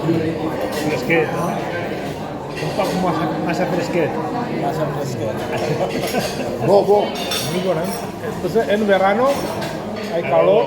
Fresquet, ¿no? Un poco más a fresquet. Masa fresca. Bo. Muy bueno. Entonces, en verano hay calor.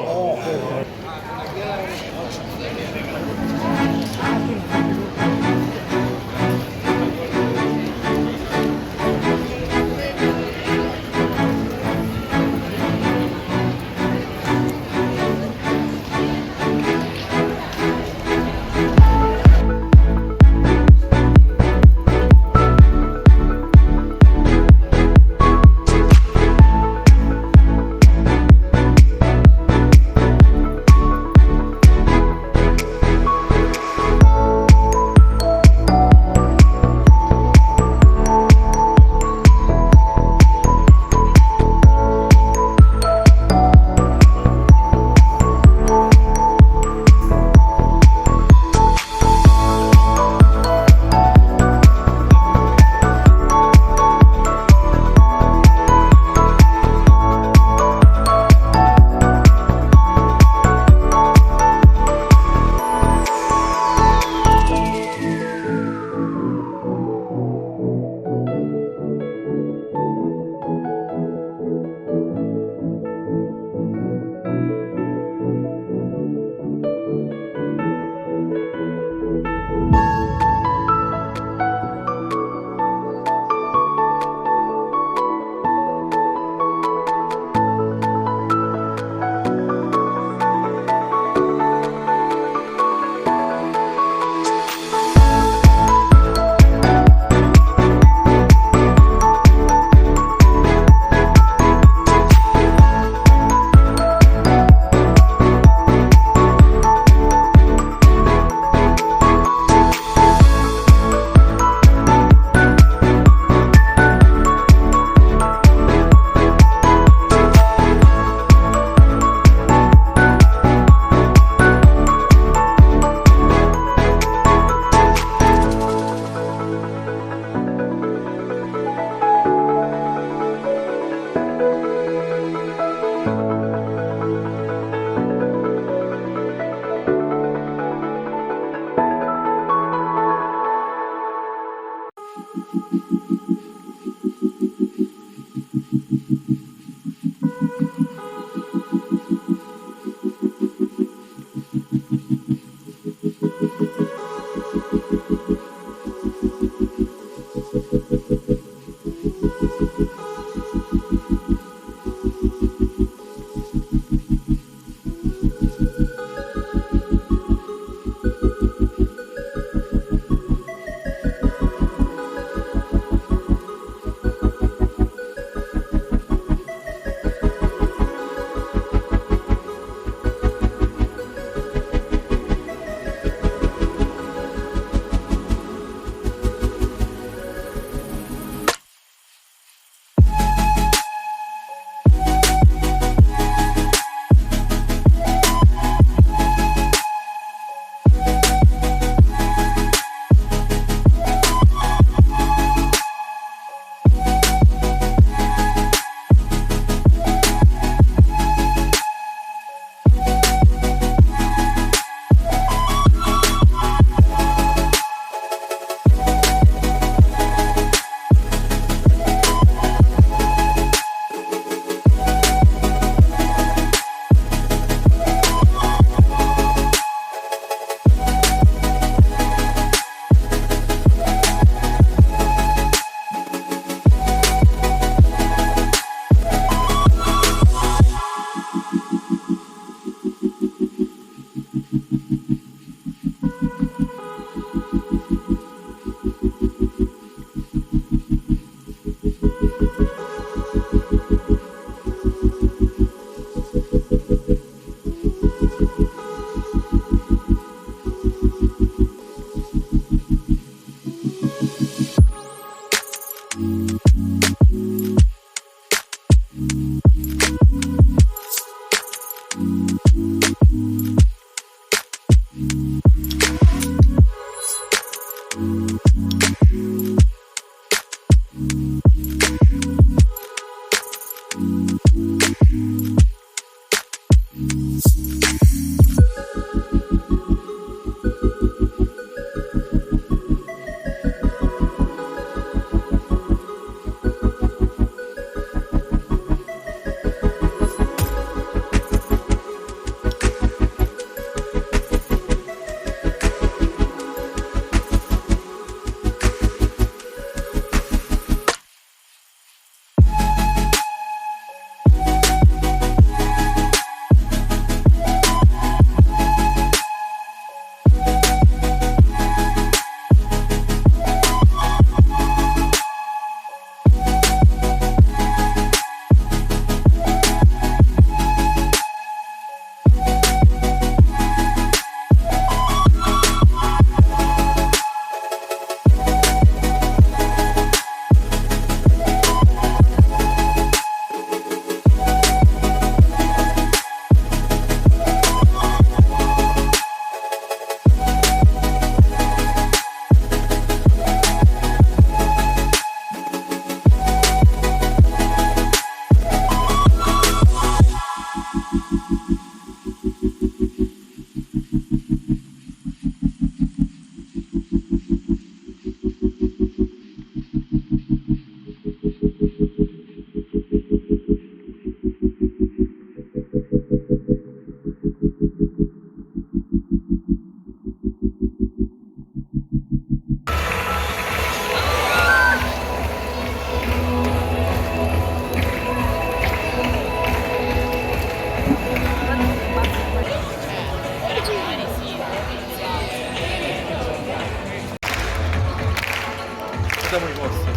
siamo i vostri.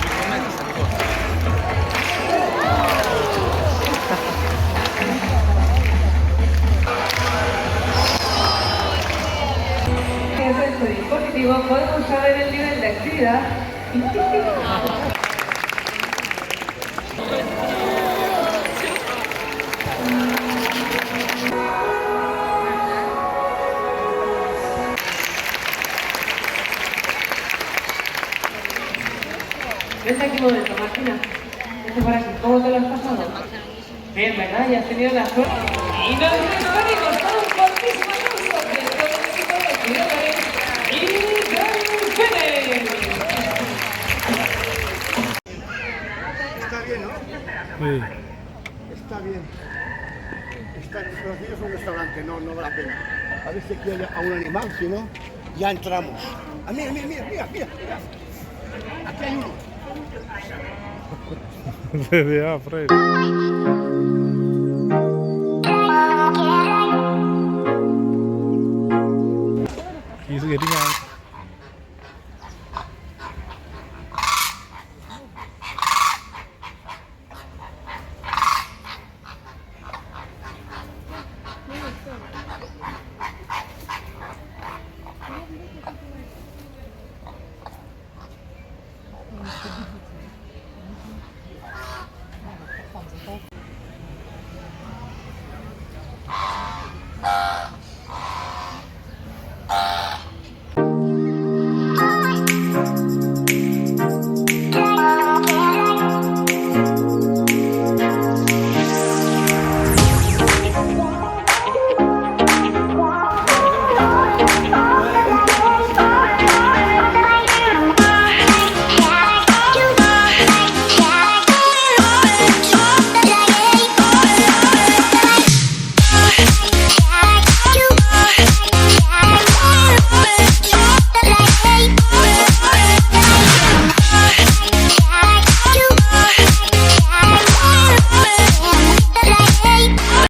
I commenti siamo i vostri. Nuestro dispositivo podemos saber el nivel de actividad. ¿Ves aquí un momento, Martina? Vete por aquí. ¿Cómo te lo has pasado? Bien, ¿verdad? Ya has tenido la suerte. Y nos despedimos con un fortísimo aplauso de todo el equipo de Kaale y Kaale. Está bien, ¿no? Sí. Está bien. Pero aquí es un restaurante, no vale la pena. A ver si aquí hay a un animal, si no, ya entramos. Ah, mira. Ya, Fred.